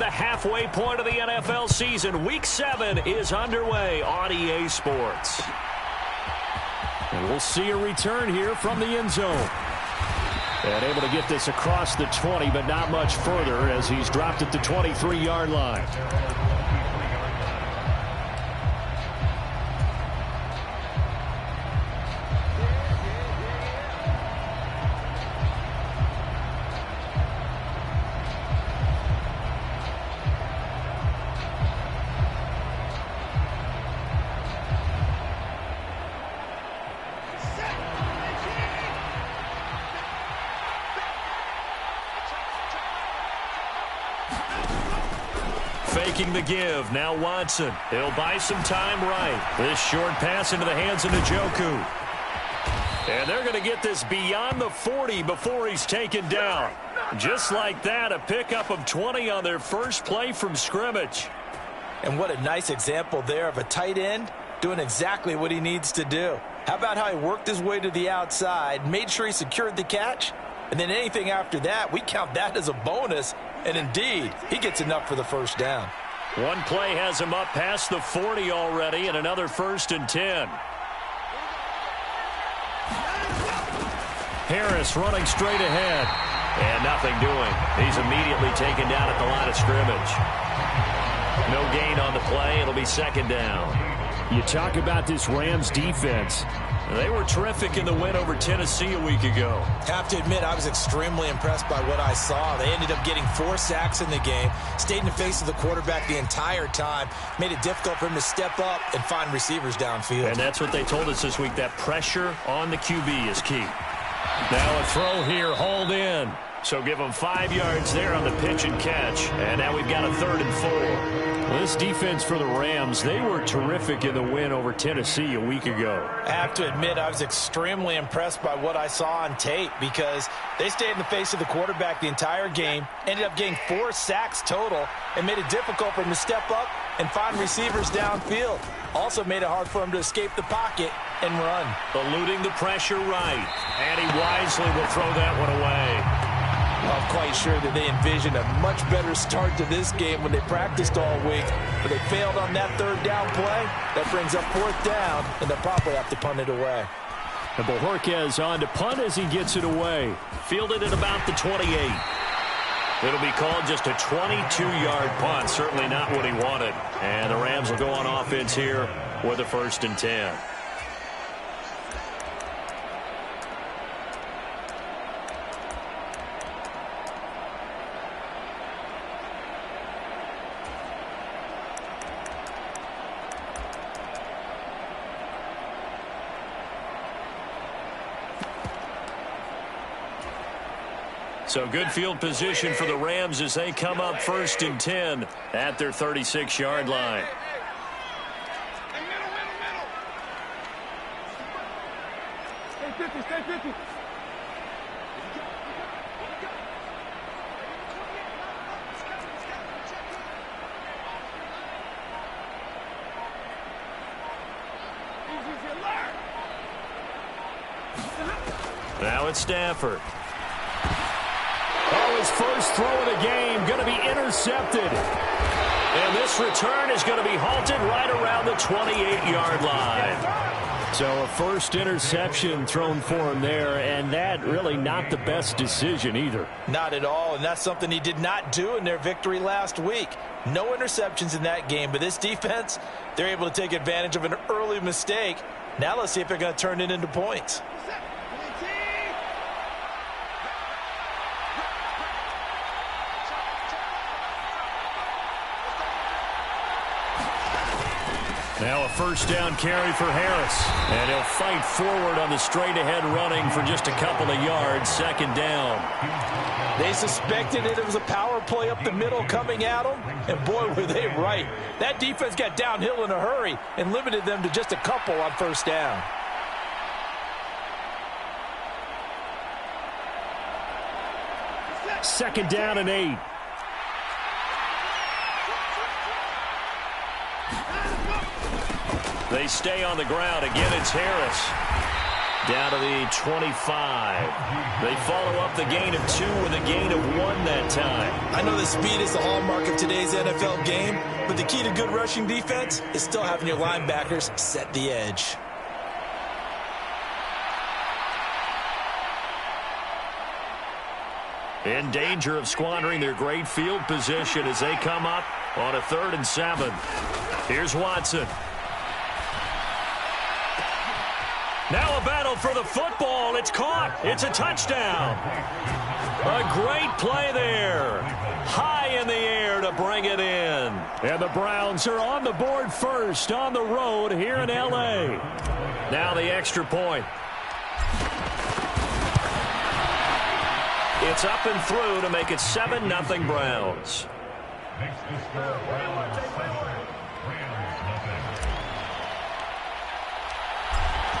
the halfway point of the NFL season. Week 7 is underway on EA Sports. And we'll see a return here from the end zone. And able to get this across the 20, but not much further as he's dropped at the 23-yard line. Faking the give. Now Watson. He'll buy some time right. This short pass into the hands of Njoku. And they're going to get this beyond the 40 before he's taken down. Just like that, a pickup of 20 on their first play from scrimmage. And what a nice example there of a tight end doing exactly what he needs to do. How about how he worked his way to the outside, made sure he secured the catch, and then anything after that, we count that as a bonus. And indeed, he gets enough for the first down. One play has him up past the 40 already, and another 1st and 10. Harris running straight ahead. And nothing doing. He's immediately taken down at the line of scrimmage. No gain on the play. It'll be 2nd down. You talk about this Rams defense. They were terrific in the win over Tennessee a week ago. Have to admit, I was extremely impressed by what I saw. They ended up getting 4 sacks in the game, stayed in the face of the quarterback the entire time, made it difficult for him to step up and find receivers downfield. And that's what they told us this week, that pressure on the QB is key. Now a throw here, hauled in. So give them 5 yards there on the pitch and catch. And now we've got a 3rd and 4. Well, this defense for the Rams, they were terrific in the win over Tennessee a week ago. I have to admit, I was extremely impressed by what I saw on tape because they stayed in the face of the quarterback the entire game, ended up getting 4 sacks total, and made it difficult for him to step up and find receivers downfield. Also made it hard for him to escape the pocket and run. Eluding the pressure right. And he wisely will throw that one away. I'm quite sure that they envisioned a much better start to this game when they practiced all week, but they failed on that 3rd down play. That brings up 4th down, and they'll probably have to punt it away. And Bojorquez on to punt as he gets it away. Fielded at about the 28. It'll be called just a 22-yard punt. Certainly not what he wanted. And the Rams will go on offense here with a 1st and 10. So good field position for the Rams as they come up 1st and 10 at their 36-yard line. Stay 50. Now it's Stafford. Oh, his first throw of the game going to be intercepted. And this return is going to be halted right around the 28-yard line. So a first interception thrown for him there, and that really not the best decision either. Not at all, and that's something he did not do in their victory last week. No interceptions in that game, but this defense, they're able to take advantage of an early mistake. Now let's see if they're going to turn it into points. Now a first down carry for Harris. And he'll fight forward on the straight-ahead running for just a couple of yards. 2nd down. They suspected it was a power play up the middle coming at them. And boy, were they right. That defense got downhill in a hurry and limited them to just a couple on 1st down. Second down and 8. They stay on the ground. Again, it's Harris. Down to the 25. They follow up the gain of 2 with a gain of 1 that time. I know that speed is the hallmark of today's NFL game, but the key to good rushing defense is still having your linebackers set the edge. In danger of squandering their great field position as they come up on a 3rd and 7. Here's Watson. Now a battle for the football. It's caught. It's a touchdown. A great play there. High in the air to bring it in. And the Browns are on the board first on the road here in L.A. Now the extra point. It's up and through to make it 7-0 Browns.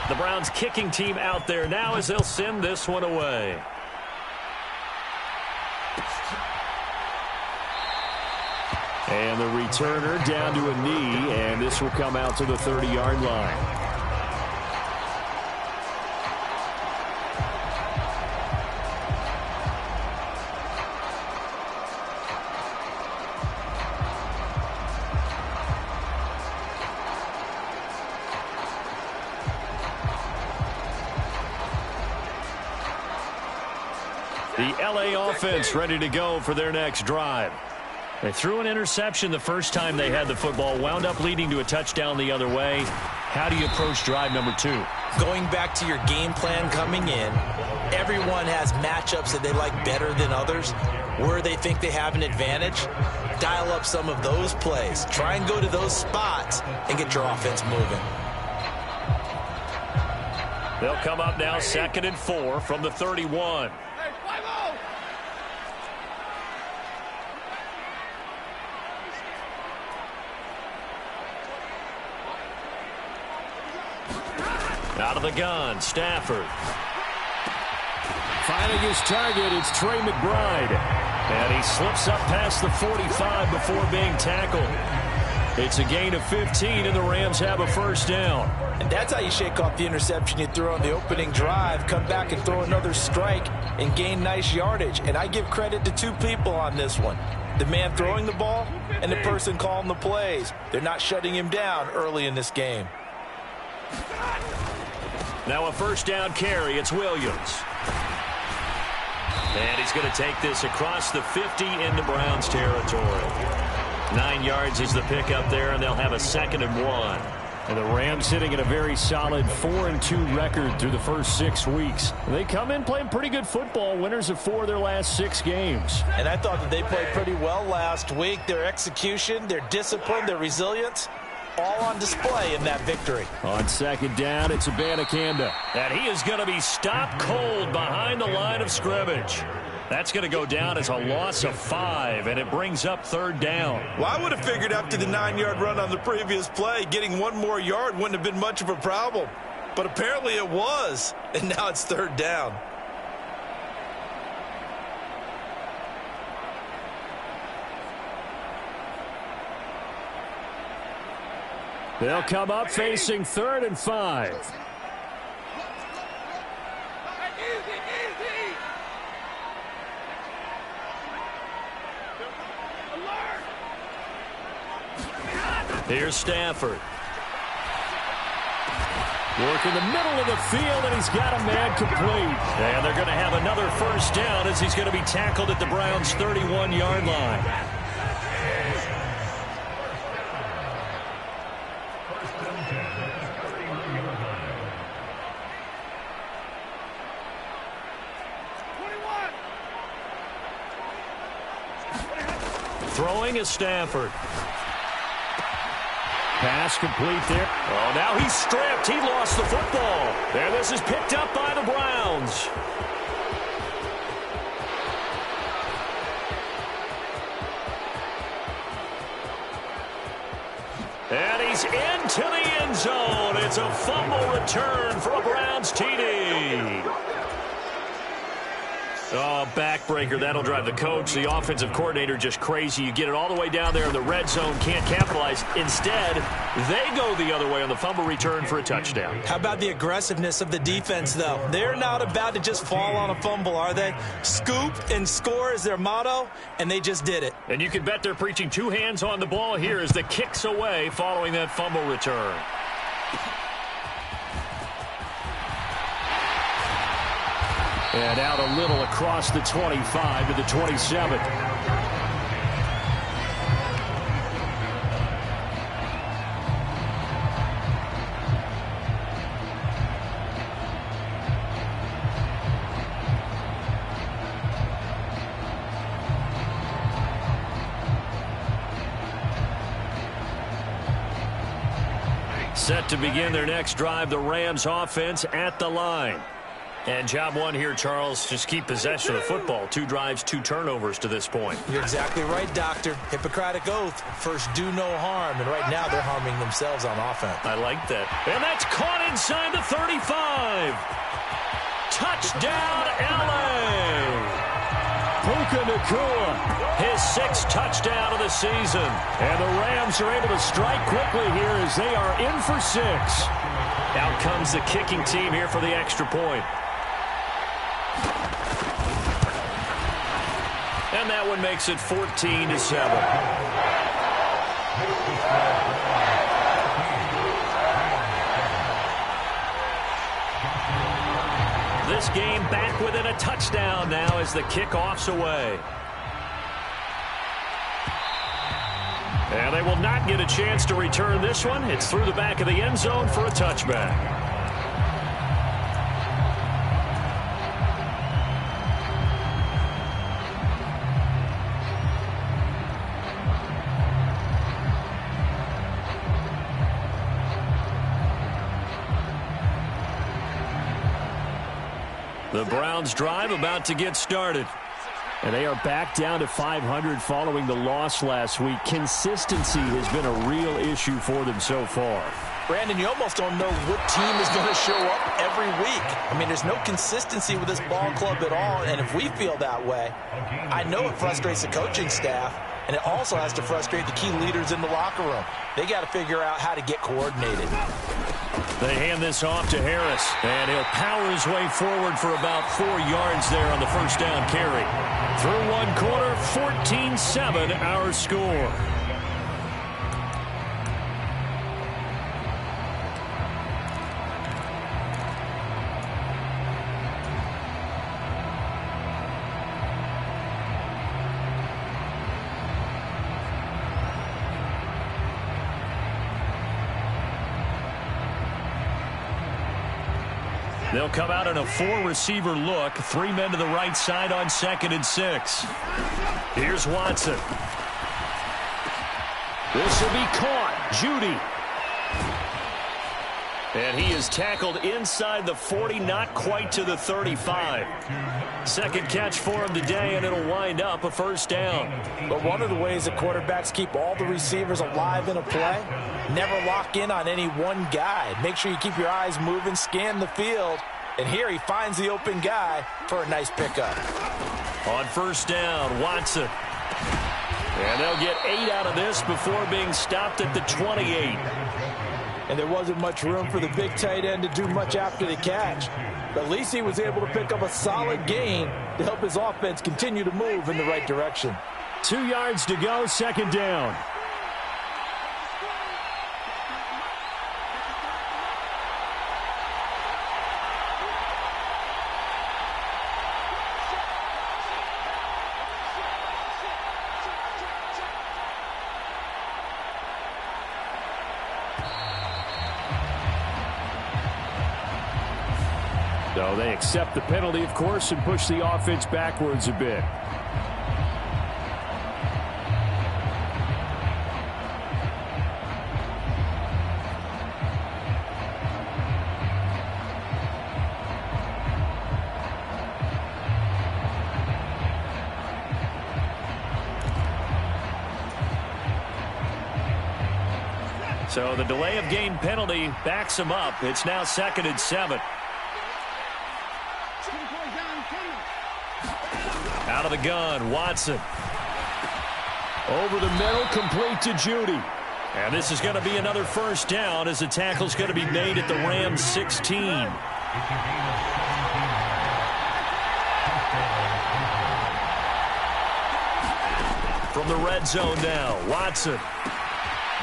The Browns kicking team out there now as they'll send this one away. And the returner down to a knee, and this will come out to the 30-yard line. The L.A. offense ready to go for their next drive. They threw an interception the first time they had the football, wound up leading to a touchdown the other way. How do you approach drive number 2? Going back to your game plan coming in, everyone has matchups that they like better than others. Where they think they have an advantage, dial up some of those plays. Try and go to those spots and get your offense moving. They'll come up now 2nd and 4 from the 31. Out of the gun, Stafford. Finding his target, it's Trey McBride. And he slips up past the 45 before being tackled. It's a gain of 15, and the Rams have a first down. And that's how you shake off the interception you threw on the opening drive, come back and throw another strike and gain nice yardage. And I give credit to 2 people on this one. The man throwing the ball and the person calling the plays. They're not shutting him down early in this game. Now a first down carry. It's Williams. And he's going to take this across the 50 into Browns territory. 9 yards is the pickup there, and they'll have a 2nd and 1. And the Rams sitting at a very solid 4-2 record through the first 6 weeks. They come in playing pretty good football, winners of 4 of their last 6 games. And I thought that they played pretty well last week. Their execution, their discipline, their resilience, all on display in that victory. On 2nd down, it's Abanikanda. And he is going to be stopped cold behind the line of scrimmage. That's going to go down as a loss of 5, and it brings up 3rd down. Well, I would have figured after the 9-yard run on the previous play, getting 1 more yard wouldn't have been much of a problem. But apparently it was, and now it's 3rd down. They'll come up facing 3rd and 5. Here's Stafford. Work in the middle of the field, and he's got a man complete. And they're going to have another first down as he's going to be tackled at the Browns' 31-yard line. Throwing is Stafford. Pass complete there. Oh, now he's stripped. He lost the football. And this is picked up by the Browns. And he's into the end zone. It's a fumble return for a Browns TD. Oh, backbreaker. That'll drive the coach, the offensive coordinator, just crazy. You get it all the way down there in the red zone, can't capitalize. Instead, they go the other way on the fumble return for a touchdown. How about the aggressiveness of the defense, though? They're not about to just fall on a fumble, are they? Scoop and score is their motto, and they just did it. And you can bet they're preaching two hands on the ball here as the kick's away following that fumble return. And out a little across the 25 to the 27. Set to begin their next drive, the Rams offense at the line. And job one here, Charles, just keep possession of the football. 2 drives, 2 turnovers to this point. You're exactly right, Doctor. Hippocratic oath. First, do no harm. And right now, they're harming themselves on offense. I like that. And that's caught inside the 35. Touchdown, L.A. Puka Nacua, his 6th touchdown of the season. And the Rams are able to strike quickly here as they are in for 6. Out comes the kicking team here for the extra point. And that one makes it 14-7. This game back within a touchdown now as the kickoff's away. And they will not get a chance to return this one. It's through the back of the end zone for a touchback. The Browns drive about to get started. And they are back down to 500 following the loss last week. Consistency has been a real issue for them so far. Brandon, you almost don't know what team is going to show up every week. I mean, there's no consistency with this ball club at all, and if we feel that way, I know it frustrates the coaching staff, and it also has to frustrate the key leaders in the locker room. They got to figure out how to get coordinated. They hand this off to Harris, and he'll power his way forward for about 4 yards there on the first down carry. Through one quarter, 14-7 our score. They'll come out in a 4-receiver look. 3 men to the right side on 2nd and 6. Here's Watson. This will be caught. Judy. And he is tackled inside the 40, not quite to the 35. Second catch for him today, and it'll wind up a first down. But one of the ways that quarterbacks keep all the receivers alive in a play, never lock in on any one guy. Make sure you keep your eyes moving, scan the field. And here he finds the open guy for a nice pickup. On first down, Watson. And they'll get 8 out of this before being stopped at the 28. And there wasn't much room for the big tight end to do much after the catch. But at least he was able to pick up a solid gain to help his offense continue to move in the right direction. 2 yards to go, second down. So they accept the penalty, of course, and push the offense backwards a bit. So the delay of game penalty backs him up. It's now 2nd and 7. of the gun. Watson. Over the middle, complete to Judy. And this is going to be another first down as the tackle's going to be made at the Rams 16. From the red zone now, Watson.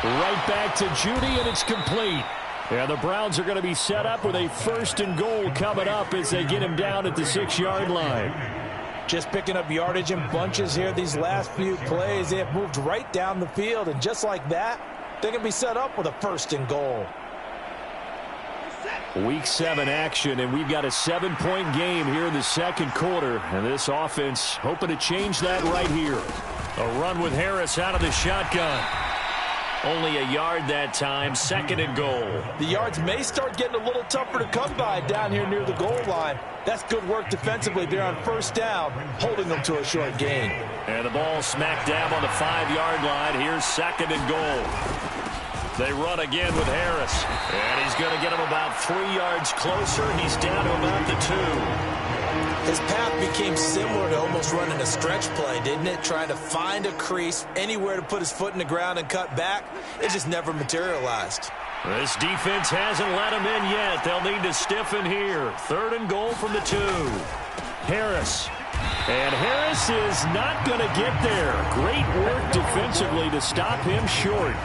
Right back to Judy, and it's complete. And the Browns are going to be set up with a 1st and goal coming up as they get him down at the 6-yard line. Just picking up yardage in bunches here these last few plays. They have moved right down the field, and just like that, they're going to be set up with a 1st and goal. Week 7 action, and we've got a 7-point game here in the second quarter. And this offense hoping to change that right here. A run with Harris out of the shotgun. Only a yard that time, 2nd and goal. The yards may start getting a little tougher to come by down here near the goal line. That's good work defensively there on 1st down, holding them to a short gain. And the ball smack dab on the 5-yard line. Here's 2nd and goal. They run again with Harris. And he's going to get him about 3 yards closer. He's down to about the 2. His path became similar to almost running a stretch play, didn't it? Trying to find a crease, anywhere to put his foot in the ground and cut back. It just never materialized. This defense hasn't let him in yet. They'll need to stiffen here. 3rd and goal from the 2. Harris. And Harris is not going to get there. Great work defensively to stop him short.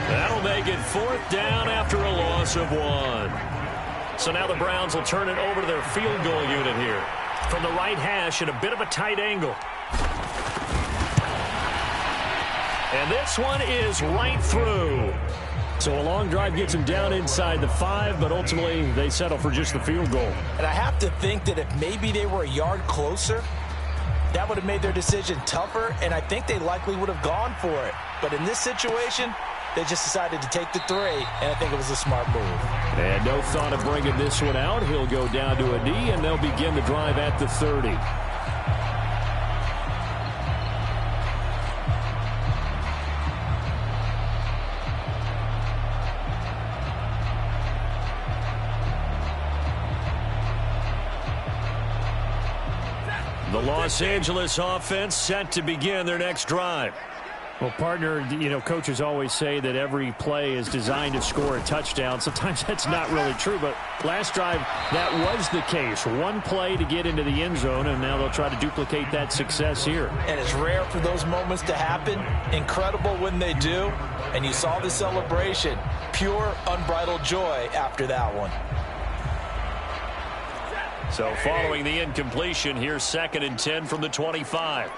That'll make it 4th down after a loss of 1. So now the Browns will turn it over to their field goal unit here. From the right hash at a bit of a tight angle. And this one is right through. So a long drive gets him down inside the 5, but ultimately they settle for just the field goal. And I have to think that if maybe they were a yard closer, that would have made their decision tougher, and I think they likely would have gone for it. But in this situation, they just decided to take the 3, and I think it was a smart move. And no thought of bringing this one out. He'll go down to a knee, and they'll begin the drive at the 30. The Los Angeles offense set to begin their next drive. Well, partner, coaches always say that every play is designed to score a touchdown. Sometimes that's not really true, but last drive, that was the case. One play to get into the end zone, and now they'll try to duplicate that success here. And it's rare for those moments to happen. Incredible when they do. And you saw the celebration. Pure, unbridled joy after that one. So following the incompletion, here's 2nd and 10 from the 25.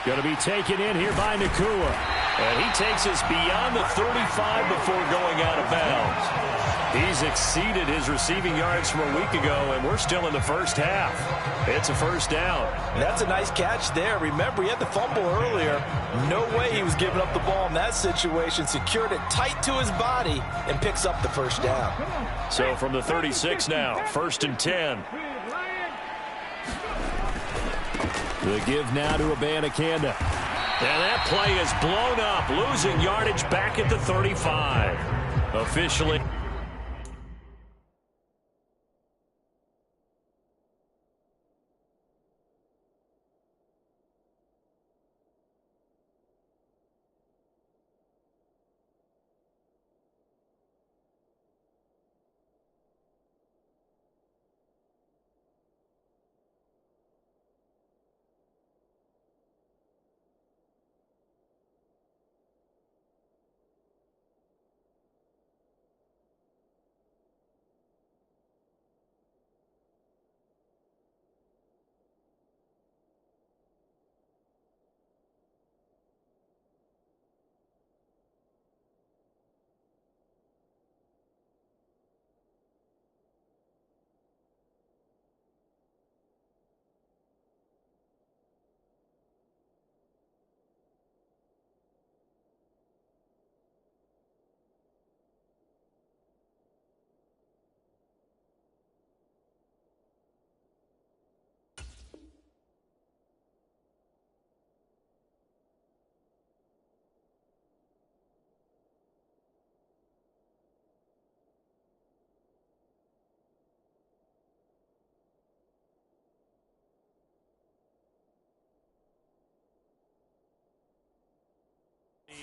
Going to be taken in here by Nakua. And he takes us beyond the 35 before going out of bounds. He's exceeded his receiving yards from a week ago, and we're still in the first half. It's a 1st down. That's a nice catch there. Remember, he had the fumble earlier. No way he was giving up the ball in that situation. Secured it tight to his body and picks up the 1st down. So from the 36 now, 1st and 10. The give now to Abanikanda. And that play is blown up, losing yardage back at the 35. Officially.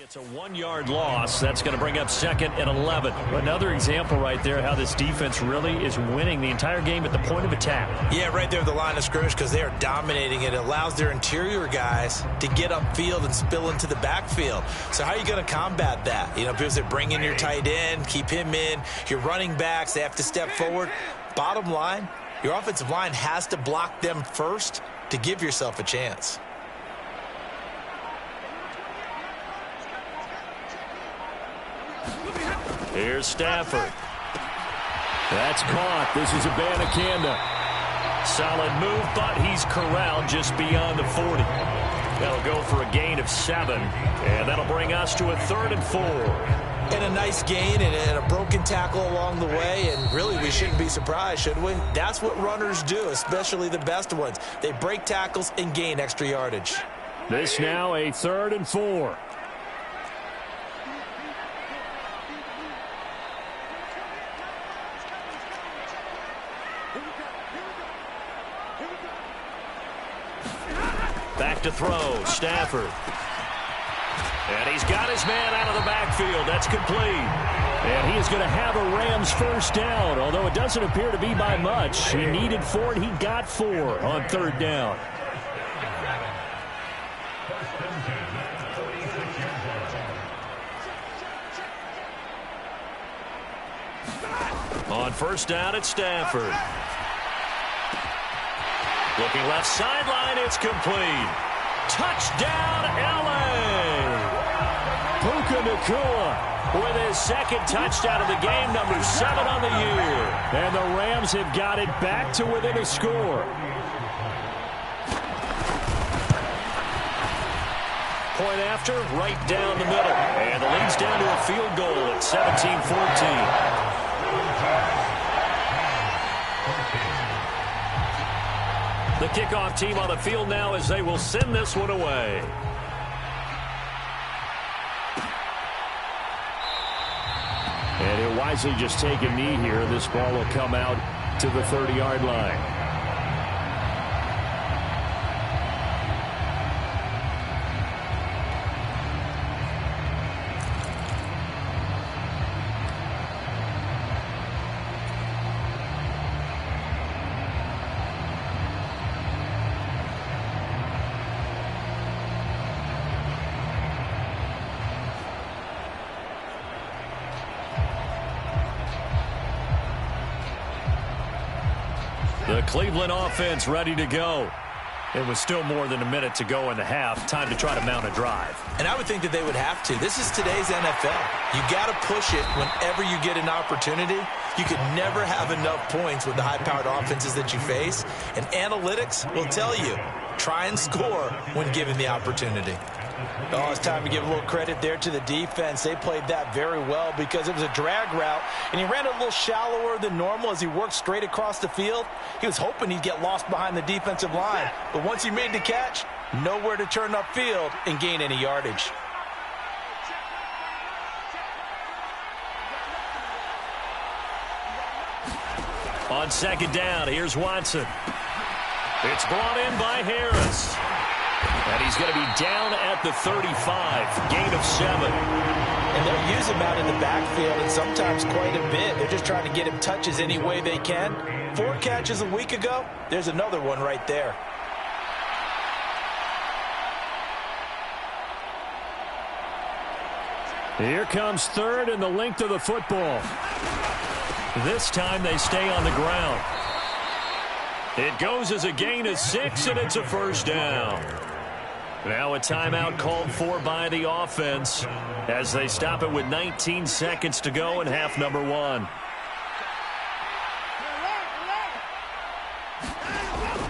It's a 1-yard loss. That's going to bring up 2nd and 11. Another example right there how this defense really is winning the entire game at the point of attack. Yeah, right there at the line of scrimmage because they are dominating it. It allows their interior guys to get upfield and spill into the backfield. So how are you going to combat that? You know, because they bring in your tight end, keep him in. Your running backs, they have to step forward. Bottom line, your offensive line has to block them first to give yourself a chance. Here's Stafford. That's caught. This is Abanikanda. Solid move, but he's corralled just beyond the 40. That'll go for a gain of 7, and that'll bring us to a 3rd and 4. And a nice gain and a broken tackle along the way, and really we shouldn't be surprised, should we? That's what runners do, especially the best ones. They break tackles and gain extra yardage. This now a 3rd and 4. Back to throw, Stafford. And he's got his man out of the backfield. That's complete. And he is going to have a Rams first down, although it doesn't appear to be by much. He needed 4, and he got 4 on 3rd down. On 1st down, it's Stafford. Looking left sideline, it's complete. Touchdown, L.A. Puka Nacua with his 2nd touchdown of the game, number 7 on the year. And the Rams have got it back to within a score. Point after, right down the middle. And the lead's down to a field goal at 17-14. The kickoff team on the field now as they will send this one away. And he'll wisely just take a knee here. This ball will come out to the 30-yard line. The Cleveland offense ready to go. It was still more than a minute to go in the half. Time to try to mount a drive. And I would think that they would have to. This is today's NFL. You got to push it whenever you get an opportunity. You could never have enough points with the high-powered offenses that you face. And analytics will tell you, try and score when given the opportunity. Oh, it's time to give a little credit there to the defense. They played that very well because it was a drag route, and he ran a little shallower than normal as he worked straight across the field. He was hoping he'd get lost behind the defensive line, but once he made the catch, nowhere to turn upfield and gain any yardage. On 2nd down, here's Watson. It's brought in by Harris. And he's going to be down at the 35, gain of 7. And they'll use him out in the backfield, and sometimes quite a bit. They're just trying to get him touches any way they can. 4 catches a week ago, there's another one right there. Here comes 3rd and the length of the football. This time they stay on the ground. It goes as a gain of 6, and it's a first down. Now a timeout called for by the offense as they stop it with 19 seconds to go in half number 1.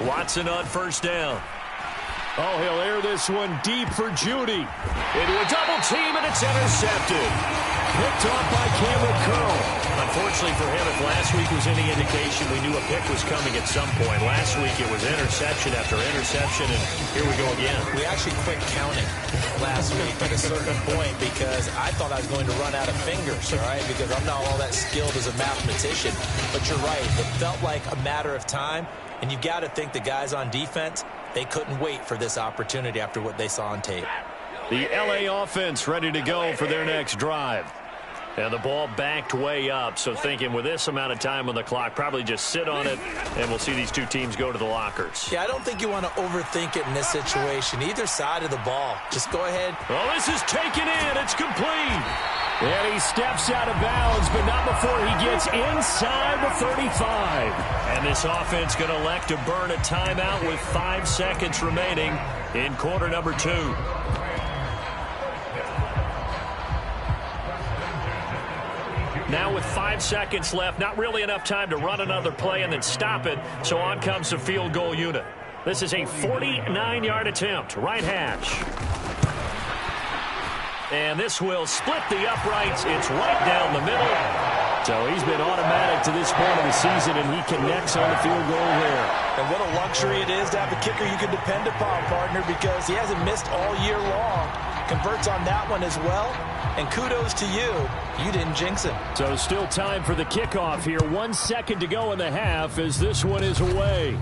Watson on 1st down. Oh, he'll air this one deep for Judy. Into a double team, and it's intercepted. Picked off by Cameron Curl. Unfortunately for him, if last week was any indication, we knew a pick was coming at some point. Last week it was interception after interception, and here we go again. We actually quit counting last week at a certain point because I thought I was going to run out of fingers, all right, because I'm not all that skilled as a mathematician. But you're right. It felt like a matter of time, and you've got to think the guys on defense, they couldn't wait for this opportunity after what they saw on tape. The LA offense ready to go for their next drive. And the ball backed way up, so thinking with this amount of time on the clock, probably just sit on it, and we'll see these two teams go to the lockers. Yeah, I don't think you want to overthink it in this situation. Either side of the ball. Just go ahead. Oh, this is taken in. It's complete. And he steps out of bounds, but not before he gets inside the 35. And this offense going to elect to burn a timeout with 5 seconds remaining in quarter number 2. Now with 5 seconds left, not really enough time to run another play and then stop it, so on comes the field goal unit. This is a 49-yard attempt, right hash. And this will split the uprights. It's right down the middle. So he's been automatic to this point of the season, and he connects on the field goal there. And what a luxury it is to have a kicker you can depend upon, partner, because he hasn't missed all year long. Converts on that one as well. And kudos to you. You didn't jinx him. So still time for the kickoff here. 1 second to go in the half as this one is away.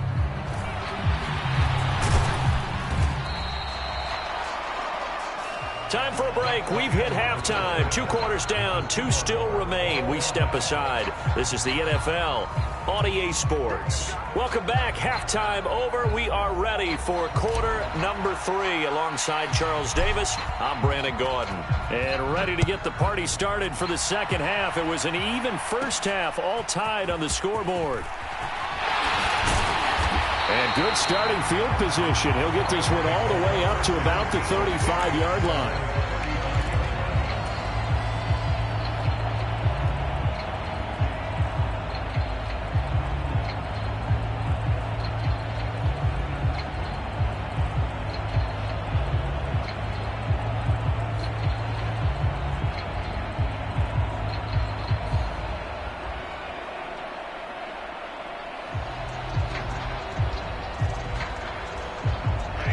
Time for a break. We've hit halftime. 2 quarters down. 2 still remain. We step aside. This is the NFL on EA Sports. Welcome back. Halftime over. We are ready for quarter number 3. Alongside Charles Davis, I'm Brandon Gordon. And ready to get the party started for the second half. It was an even first half, all tied on the scoreboard. And good starting field position. He'll get this one all the way up to about the 35-yard line.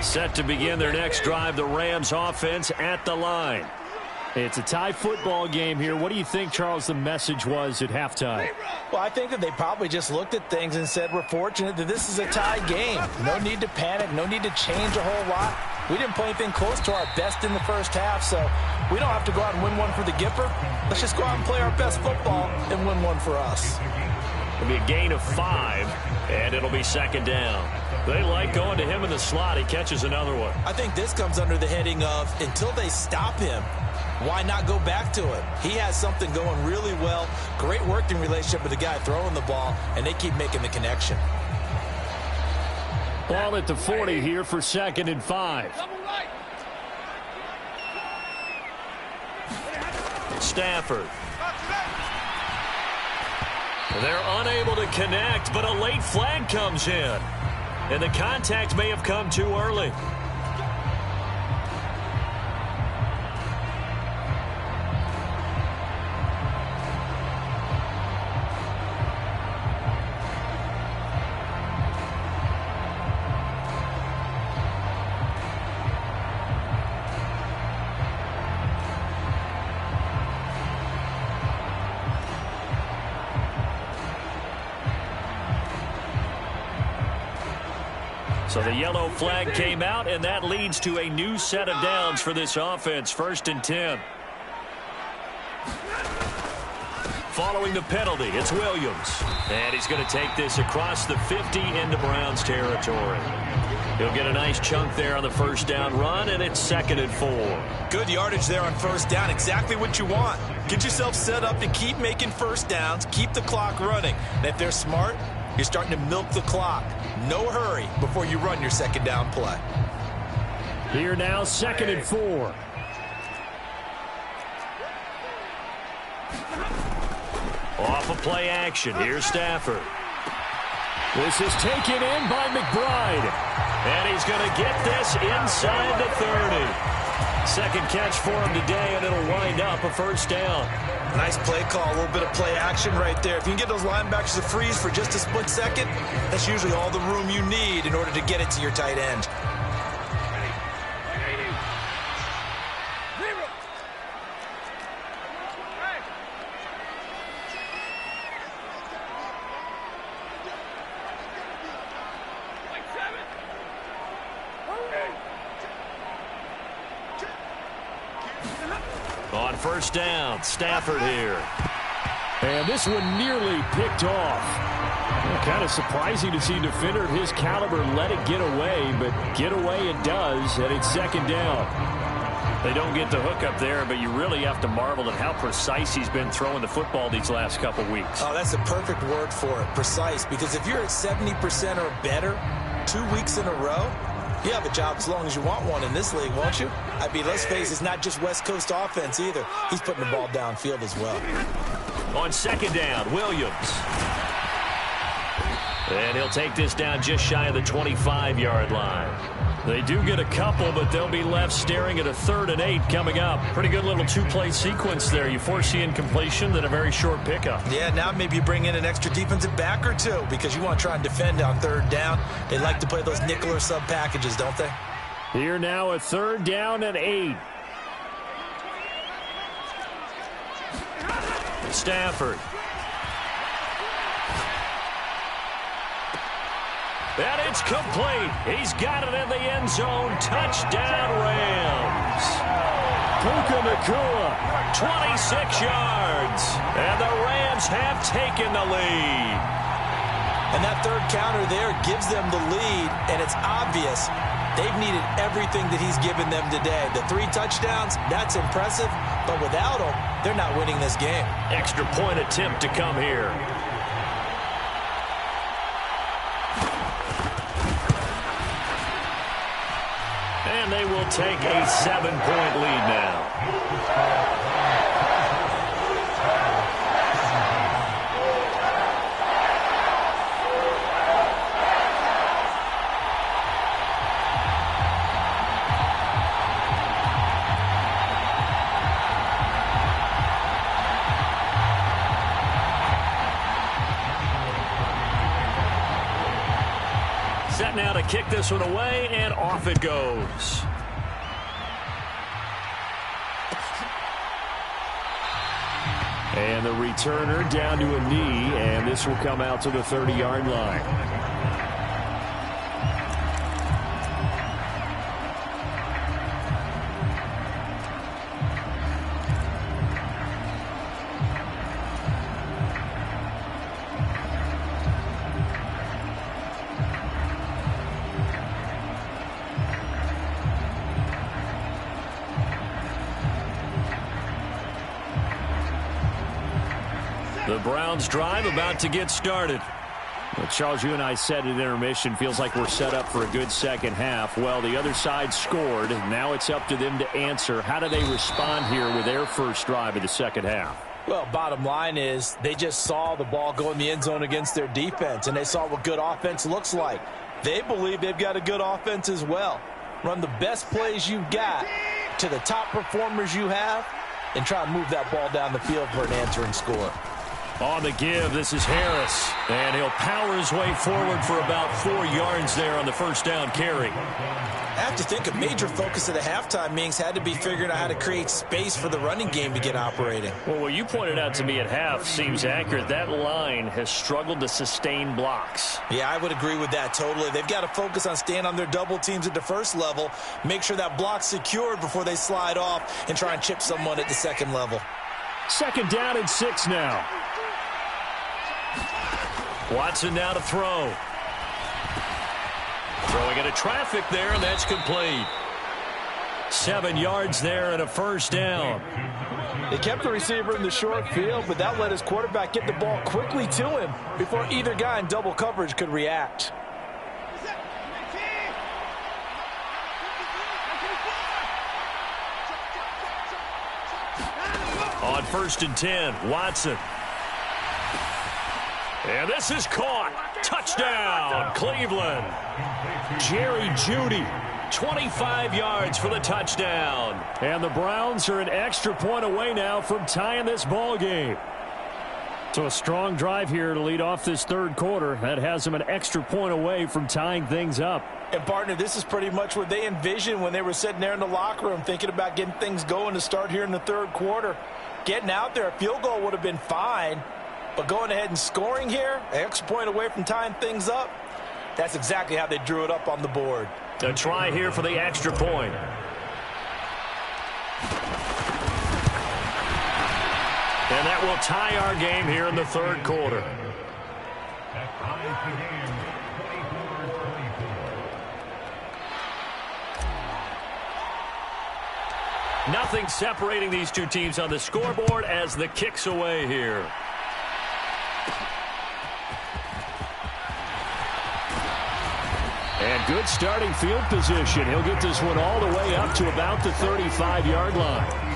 Set to begin their next drive, the Rams offense at the line. It's a tie football game here. What do you think, Charles, the message was at halftime? Well, I think that they probably just looked at things and said, we're fortunate that this is a tie game. No need to panic. No need to change a whole lot. We didn't play anything close to our best in the first half, so we don't have to go out and win one for the Gipper. Let's just go out and play our best football and win one for us. It'll be a gain of 5, and it'll be second down. They like going to him in the slot. He catches another one. I think this comes under the heading of until they stop him, why not go back to it? He has something going really well. Great working relationship with the guy throwing the ball, and they keep making the connection. Ball at the 40 here for 2nd and 5. Stafford. They're unable to connect, but a late flag comes in. And the contact may have come too early. So the yellow flag came out, and that leads to a new set of downs for this offense. 1st and 10. Following the penalty, it's Williams. And he's going to take this across the 50 into Browns territory. He'll get a nice chunk there on the first down run, and it's 2nd and 4. Good yardage there on first down. Exactly what you want. Get yourself set up to keep making first downs, keep the clock running. And if they're smart, you're starting to milk the clock. No hurry before you run your second down play. Here now, 2nd and 4. Off of play action. Here's Stafford. This is taken in by McBride. And he's going to get this inside the 30. Second catch for him today, and it'll wind up a first down. Nice play call, a little bit of play action right there. If you can get those linebackers to freeze for just a split second, that's usually all the room you need in order to get it to your tight end. On first down, Stafford here. And this one nearly picked off. Kind of surprising to see a defender of his caliber let it get away, but get away it does, and it's second down. They don't get the hook up there, but you really have to marvel at how precise he's been throwing the football these last couple weeks. Oh, that's the perfect word for it, precise, because if you're at 70% or better 2 weeks in a row, you have a job as long as you want one in this league, won't you? I mean, let's face it, it's not just West Coast offense either. He's putting the ball downfield as well. On second down, Williams. And he'll take this down just shy of the 25-yard line. They do get a couple, but they'll be left staring at a 3rd and 8 coming up. Pretty good little two-play sequence there. You force the incompletion, then a very short pickup. Yeah, now maybe you bring in an extra defensive back or two because you want to try and defend on 3rd down. They like to play those nickel or sub packages, don't they? Here now a 3rd down and 8. Stafford. And it's complete. He's got it in the end zone. Touchdown, Rams. Puka Nacua, 26 yards. And the Rams have taken the lead. And that 3rd counter there gives them the lead, and it's obvious they've needed everything that he's given them today. The 3 touchdowns, that's impressive, but without him, they're not winning this game. Extra point attempt to come here. And they will take a 7-point lead now. Set now to kick this one away, and off it goes. And the returner down to a knee, and this will come out to the 30-yard line. The Browns drive about to get started. Well, Charles, you and I said at intermission, feels like we're set up for a good second half. Well, the other side scored. Now it's up to them to answer. How do they respond here with their first drive of the second half? Well, bottom line is they just saw the ball go in the end zone against their defense, and they saw what good offense looks like. They believe they've got a good offense as well. Run the best plays you've got to the top performers you have and try and move that ball down the field for an answering score. On the give, this is Harris. And he'll power his way forward for about 4 yards there on the first down carry. I have to think a major focus of the halftime meetings had to be figuring out how to create space for the running game to get operating. Well, what you pointed out to me at half seems accurate. That line has struggled to sustain blocks. Yeah, I would agree with that totally. They've got to focus on staying on their double teams at the first level, make sure that block's secured before they slide off and try and chip someone at the second level. Second down and 6 now. Watson now to throw. Throwing into traffic there, and that's complete. 7 yards there and a first down. They kept the receiver in the short field, but that let his quarterback get the ball quickly to him before either guy in double coverage could react. On 1st and 10, Watson. And this is caught. Touchdown, Cleveland. Jerry Jeudy. 25 yards for the touchdown. And the Browns are an extra point away now from tying this ball game. So a strong drive here to lead off this third quarter. That has them an extra point away from tying things up. And, partner, this is pretty much what they envisioned when they were sitting there in the locker room thinking about getting things going to start here in the third quarter. Getting out there, a field goal would have been fine. But going ahead and scoring here, an extra point away from tying things up, that's exactly how they drew it up on the board. A try here for the extra point. And that will tie our game here in the third quarter. Nothing separating these two teams on the scoreboard as the kick's away here. And good starting field position. He'll get this one all the way up to about the 35-yard line.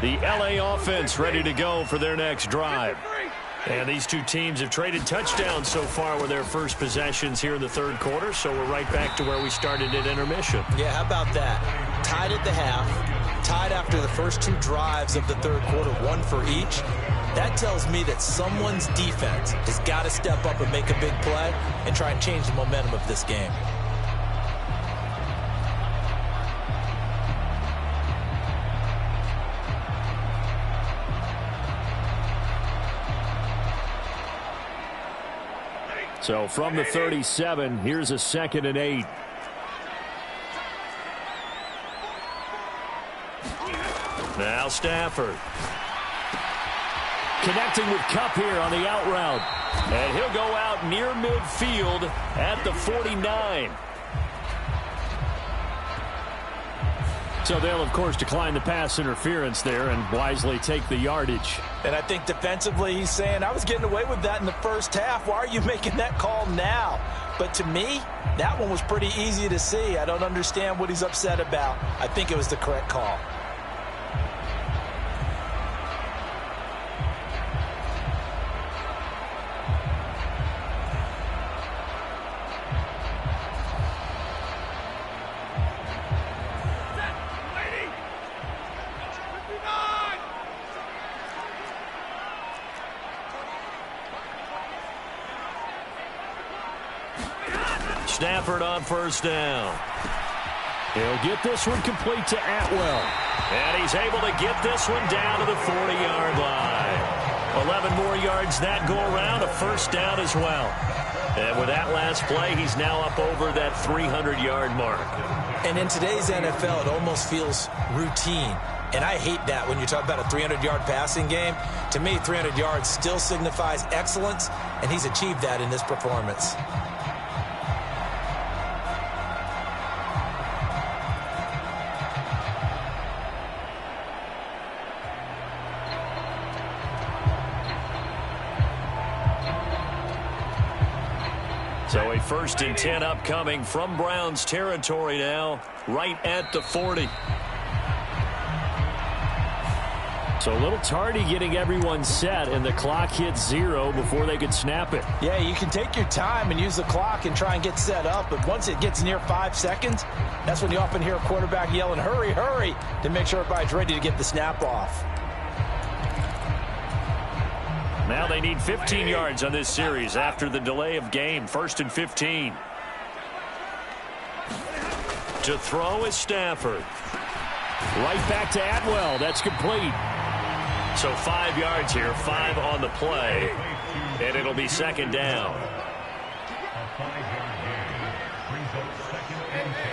The LA offense ready to go for their next drive. And these two teams have traded touchdowns so far with their first possessions here in the third quarter, so we're right back to where we started at intermission. Yeah, how about that? Tied at the half, tied after the first two drives of the third quarter, one for each. That tells me that someone's defense has got to step up and make a big play and try and change the momentum of this game. So from the 37, here's a 2nd and 8. Now Stafford. Connecting with Kupp here on the out route. And he'll go out near midfield at the 49. So they'll, of course, decline the pass interference there and wisely take the yardage. And I think defensively he's saying, I was getting away with that in the first half. Why are you making that call now? But to me, that one was pretty easy to see. I don't understand what he's upset about. I think it was the correct call. Stafford on first down. He'll get this one complete to Atwell. And he's able to get this one down to the 40-yard line. 11 more yards that go around, a first down as well. And with that last play, he's now up over that 300-yard mark. And in today's NFL, it almost feels routine. And I hate that when you talk about a 300-yard passing game. To me, 300 yards still signifies excellence, and he's achieved that in this performance. So a 1st and 10 upcoming from Browns territory now, right at the 40. So a little tardy getting everyone set, and the clock hits 0 before they could snap it. Yeah, you can take your time and use the clock and try and get set up, but once it gets near 5 seconds, that's when you often hear a quarterback yelling, hurry, hurry, to make sure everybody's ready to get the snap off. Now they need 15 yards on this series after the delay of game. 1st and 15. To throw is Stafford. Right back to Atwell. That's complete. So 5 yards here, 5 on the play, and it'll be 2nd down.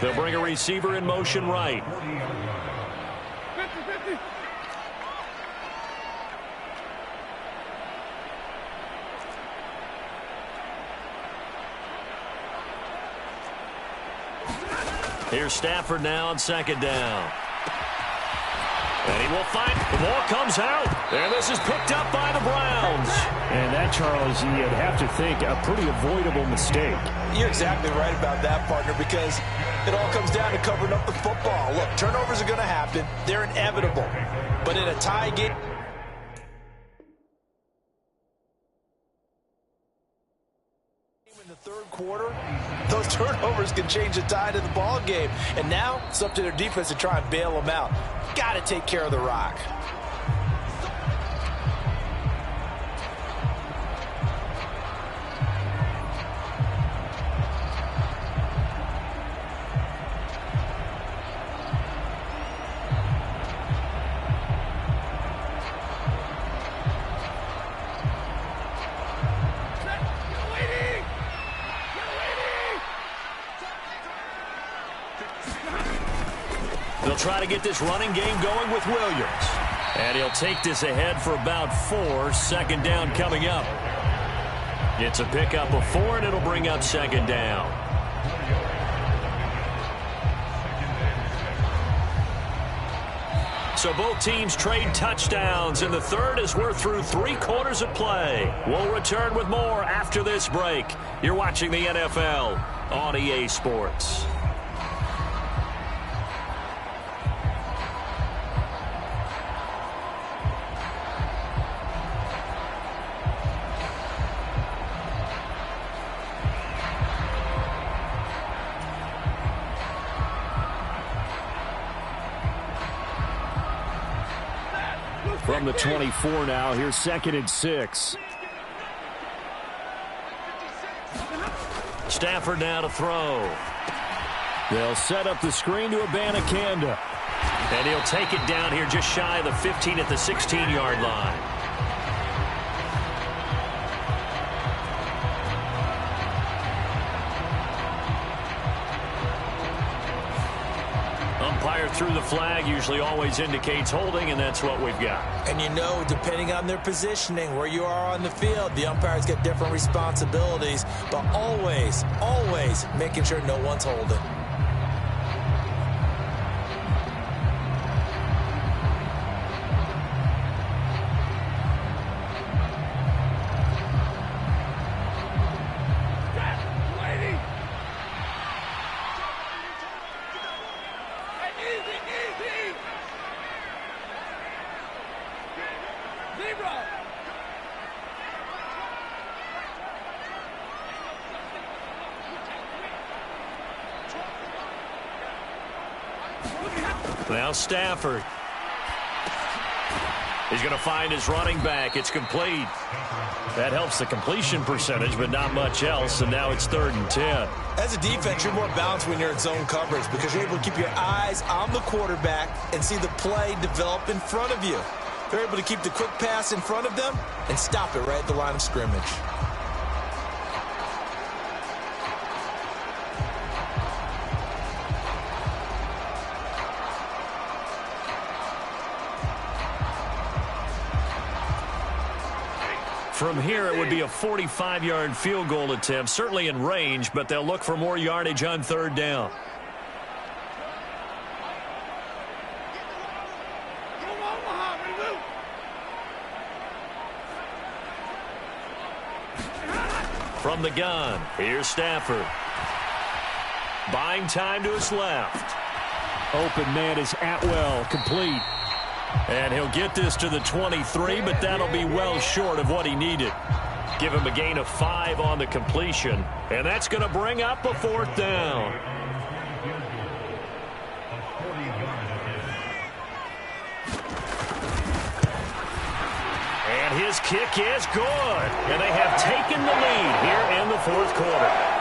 They'll bring a receiver in motion right. Here's Stafford now on 2nd down. And he will find, the ball comes out. And this is picked up by the Browns. And that, Charles, you'd have to think a pretty avoidable mistake. You're exactly right about that, partner, because it all comes down to covering up the football. Look, turnovers are going to happen. They're inevitable. But in a tie game, in the third quarter, those turnovers can change the tide of the ball game. And now it's up to their defense to try and bail them out. Got to take care of the rock. They'll try to get this running game going with Williams. And he'll take this ahead for about 4. Second down coming up. It's a pickup of 4, and it'll bring up second down. So both teams trade touchdowns in the third as we're through 3 quarters of play. We'll return with more after this break. You're watching the NFL on EA Sports. From the 24 now, here's 2nd and 6. Stafford now to throw. They'll set up the screen to Abanikanda. And he'll take it down here just shy of the 15 at the 16-yard line. Umpire through the flag usually always indicates holding, and that's what we've got. And you know, depending on their positioning, where you are on the field, the umpires get different responsibilities, but always, always making sure no one's holding. Now Stafford. He's going to find his running back. It's complete. That helps the completion percentage, but not much else, and now it's 3rd and 10. As a defense, you're more balanced when you're in zone coverage because you're able to keep your eyes on the quarterback and see the play develop in front of you. They're able to keep the quick pass in front of them and stop it right at the line of scrimmage. From here, it would be a 45-yard field goal attempt, certainly in range, but they'll look for more yardage on 3rd down. From the gun, here's Stafford. Buying time to his left. Open man is Atwell, complete. And he'll get this to the 23, but that'll be well short of what he needed. Give him a gain of 5 on the completion, and that's going to bring up a 4th down. And his kick is good, and they have taken the lead here in the 4th quarter.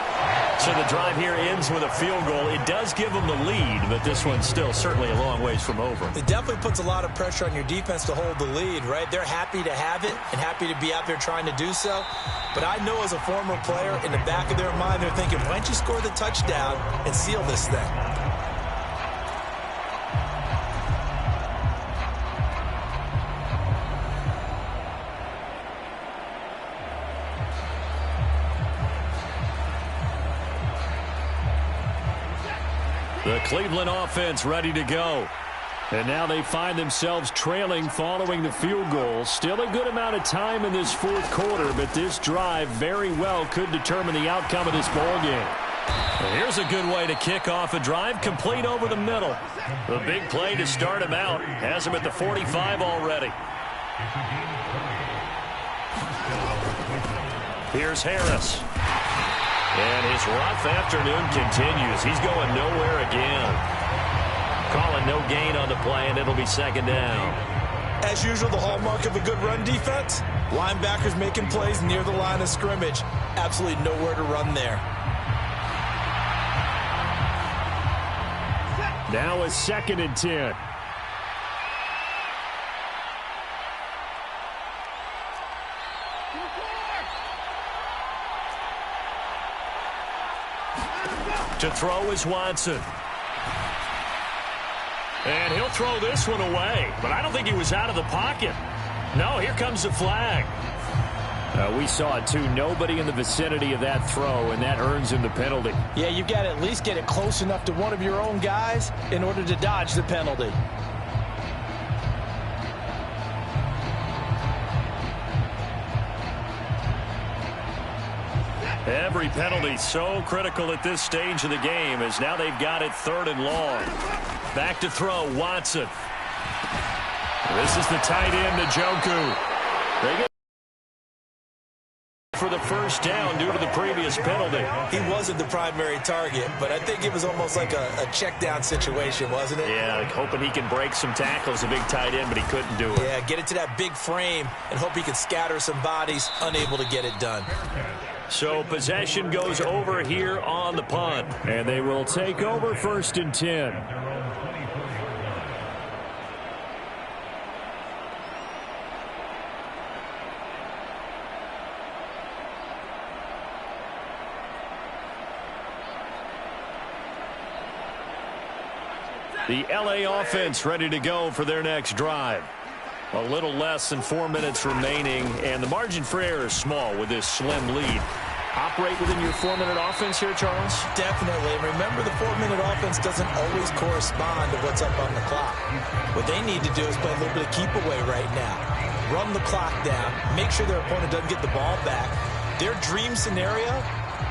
So the drive here ends with a field goal. It does give them the lead, but this one's still certainly a long ways from over. It definitely puts a lot of pressure on your defense to hold the lead, right? They're happy to have it and happy to be out there trying to do so. But I know as a former player, in the back of their mind, they're thinking, why don't you score the touchdown and seal this thing? The Cleveland offense ready to go. And now they find themselves trailing following the field goal. Still a good amount of time in this 4th quarter, but this drive very well could determine the outcome of this ball game. Well, here's a good way to kick off a drive, complete over the middle. The big play to start him out. Has him at the 45 already. Here's Harris. And his rough afternoon continues. He's going nowhere again. Calling no gain on the play, and it'll be 2nd down. As usual, the hallmark of a good run defense, linebackers making plays near the line of scrimmage. Absolutely nowhere to run there. Now a 2nd and 10. To throw is Watson. And he'll throw this one away. But I don't think he was out of the pocket. No, here comes the flag. We saw it, too. Nobody in the vicinity of that throw, and that earns him the penalty. Yeah, you've got to at least get it close enough to one of your own guys in order to dodge the penalty. Every penalty so critical at this stage of the game, as now they've got it 3rd and long. Back to throw, Watson. This is the tight end, Njoku. They get for the first down due to the previous penalty. He wasn't the primary target, but I think it was almost like a check down situation, wasn't it? Yeah, like hoping he can break some tackles, a big tight end, but he couldn't do it. Yeah, get it to that big frame and hope he can scatter some bodies, unable to get it done. So possession goes over here on the punt. And they will take over 1st and 10. The LA offense ready to go for their next drive. A little less than 4 minutes remaining, and the margin for error is small with this slim lead. Operate within your 4-minute offense here, Charles? Definitely. And remember, the 4-minute offense doesn't always correspond to what's up on the clock. What they need to do is play a little bit of keep away right now. Run the clock down. Make sure their opponent doesn't get the ball back. Their dream scenario,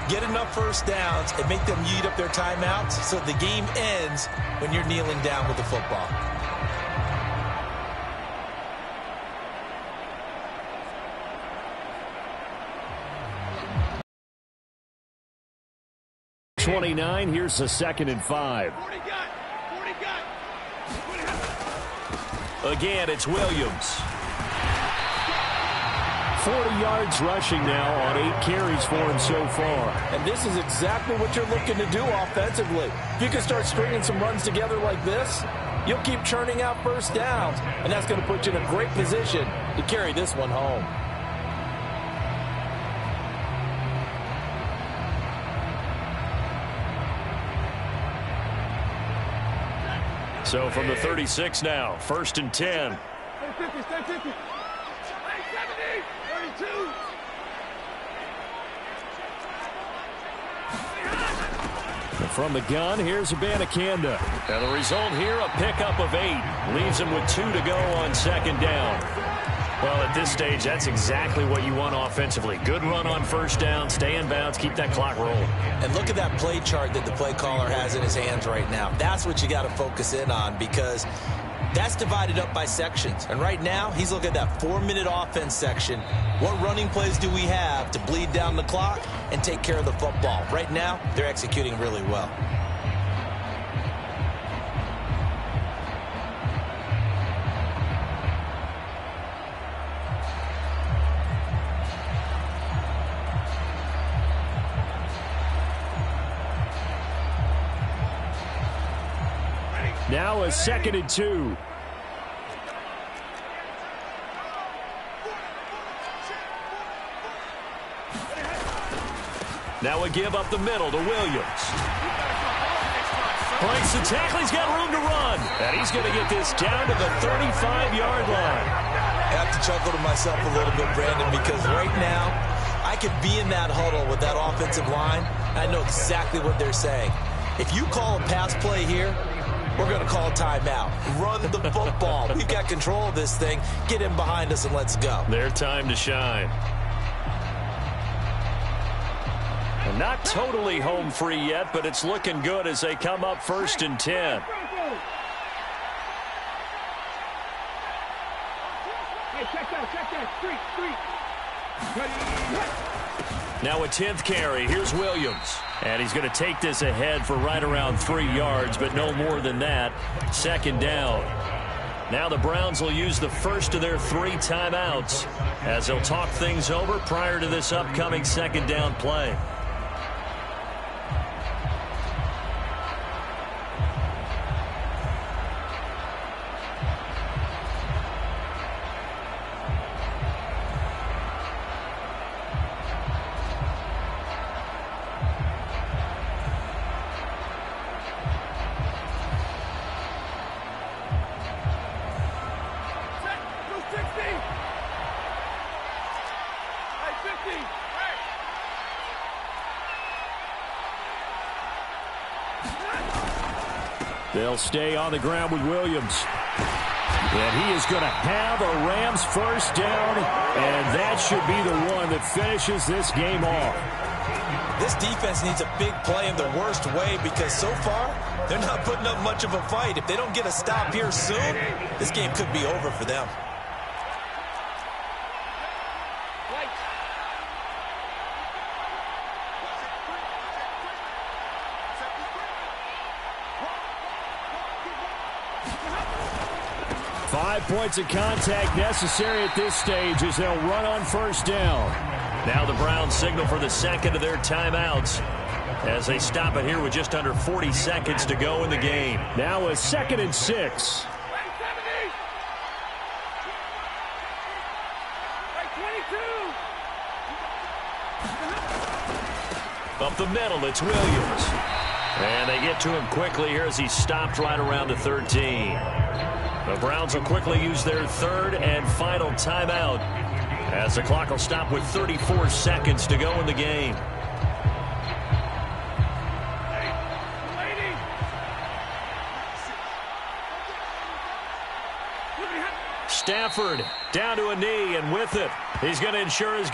get enough first downs and make them eat up their timeouts so the game ends when you're kneeling down with the football. .29, here's the 2nd and 5. Again, it's Williams. 40 yards rushing now on 8 carries for him so far. And this is exactly what you're looking to do offensively. If you can start stringing some runs together like this, you'll keep churning out first downs, and that's going to put you in a great position to carry this one home. So from the 36 now, 1st and 10. From the gun, here's Abanikanda. And the result here, a pickup of 8. Leaves him with 2 to go on 2nd down. Well, at this stage, that's exactly what you want offensively. Good run on first down, stay in bounds, keep that clock rolling. And look at that play chart that the play caller has in his hands right now. That's what you got to focus in on, because that's divided up by sections. And right now, he's looking at that 4-minute offense section. What running plays do we have to bleed down the clock and take care of the football? Right now, they're executing really well. Now a 2nd and 2. Now a give up the middle to Williams. Breaks the tackle. He's got room to run. And he's going to get this down to the 35-yard line. I have to chuckle to myself a little bit, Brandon, because right now I could be in that huddle with that offensive line. I know exactly what they're saying. If you call a pass play here, we're going to call a timeout. Run the football. We've got control of this thing. Get in behind us and let's go. Their time to shine. And not totally home free yet, but it's looking good as they come up 1st and 10. Now a 10th carry. Here's Williams. And he's going to take this ahead for right around 3 yards, but no more than that. 2nd down. Now the Browns will use the first of their 3 timeouts as they'll talk things over prior to this upcoming 2nd down play. They'll stay on the ground with Williams. And he is going to have a Rams first down, and that should be the one that finishes this game off. This defense needs a big play in the worst way because so far they're not putting up much of a fight. If they don't get a stop here soon, this game could be over for them. Five points of contact necessary at this stage as they'll run on first down. Now the Browns signal for the second of their timeouts as they stop it here with just under 40 seconds to go in the game. Now a 2nd and 6. Up the middle, it's Williams. And they get to him quickly here as he's stopped right around the 13. The Browns will quickly use their third and final timeout as the clock will stop with 34 seconds to go in the game. Stafford down to a knee, and with it, he's going to ensure his